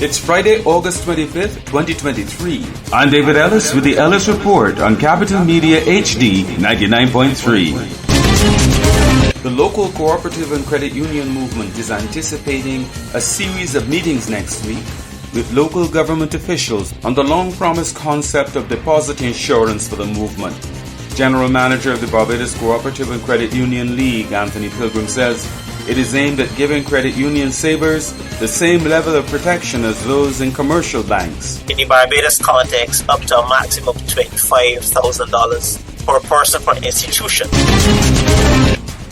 It's Friday, August 25th, 2023. I'm David Ellis with the Ellis Report on Capital Media HD 99.3. The local cooperative and credit union movement is anticipating a series of meetings next week with local government officials on the long-promised concept of deposit insurance for the movement. General Manager of the Barbados Cooperative and Credit Union League, Anthony Pilgrim, says it is aimed at giving credit union savers the same level of protection as those in commercial banks. In the Barbados context, up to a maximum of $25,000 per person per institution.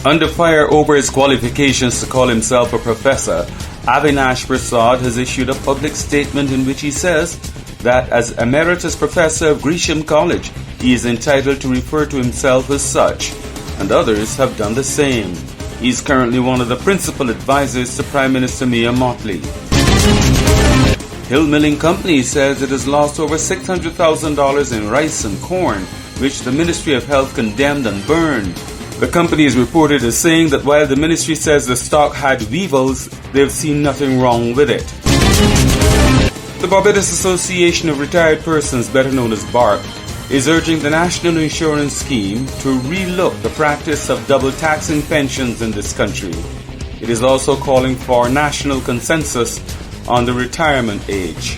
Under fire over his qualifications to call himself a professor, Avinash Prasad has issued a public statement in which he says that as Emeritus Professor of Gresham College, he is entitled to refer to himself as such, and others have done the same. He is currently one of the principal advisors to Prime Minister Mia Mottley. Hill Milling Company says it has lost over $600,000 in rice and corn, which the Ministry of Health condemned and burned. The company is reported as saying that while the ministry says the stock had weevils, they've seen nothing wrong with it. The Barbados Association of Retired Persons, better known as BARP, is urging the National Insurance Scheme to relook the practice of double taxing pensions in this country. It is also calling for national consensus on the retirement age.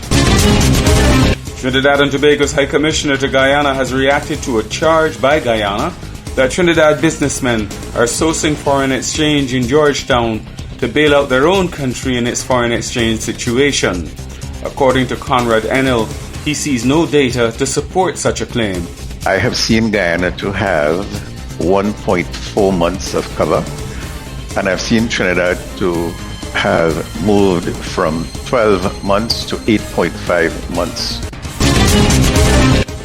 Trinidad and Tobago's High Commissioner to Guyana has reacted to a charge by Guyana that Trinidad businessmen are sourcing foreign exchange in Georgetown to bail out their own country in its foreign exchange situation. According to Conrad Enel, he sees no data to support such a claim. I have seen Guyana to have 1.4 months of cover, and I've seen Trinidad to have moved from 12 months to 8.5 months.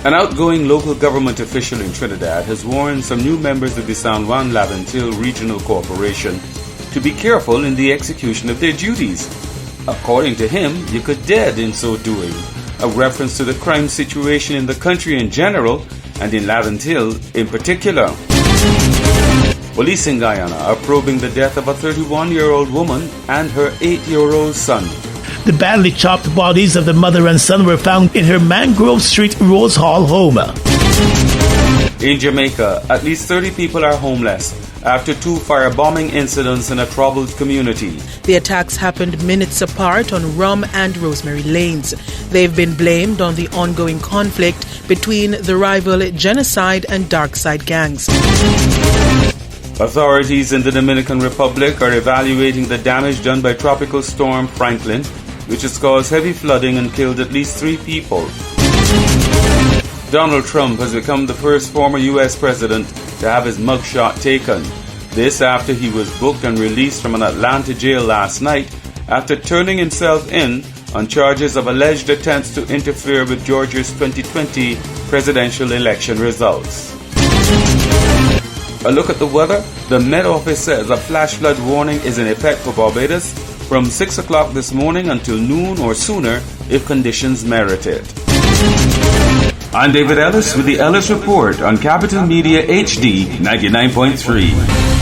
An outgoing local government official in Trinidad has warned some new members of the San Juan Laventil Regional Corporation to be careful in the execution of their duties. According to him, you could dead in so doing, a reference to the crime situation in the country in general and in Laventil in particular. Police in Guyana are probing the death of a 31-year-old woman and her 8-year-old son. The badly chopped bodies of the mother and son were found in her Mangrove Street Rose Hall home. In Jamaica, at least 30 people are homeless after 2 firebombing incidents in a troubled community. The attacks happened minutes apart on Rum and Rosemary Lanes. They've been blamed on the ongoing conflict between the rival Genocide and Darkside gangs. Authorities in the Dominican Republic are evaluating the damage done by Tropical Storm Franklin, which has caused heavy flooding and killed at least 3 people. Donald Trump has become the first former U.S. president to have his mugshot taken. This after he was booked and released from an Atlanta jail last night after turning himself in on charges of alleged attempts to interfere with Georgia's 2020 presidential election results. A look at the weather. The Met Office says a flash flood warning is in effect for Barbados from 6 o'clock this morning until noon or sooner if conditions merit it. I'm David Ellis with the Ellis Report on Capital Media HD 99.3.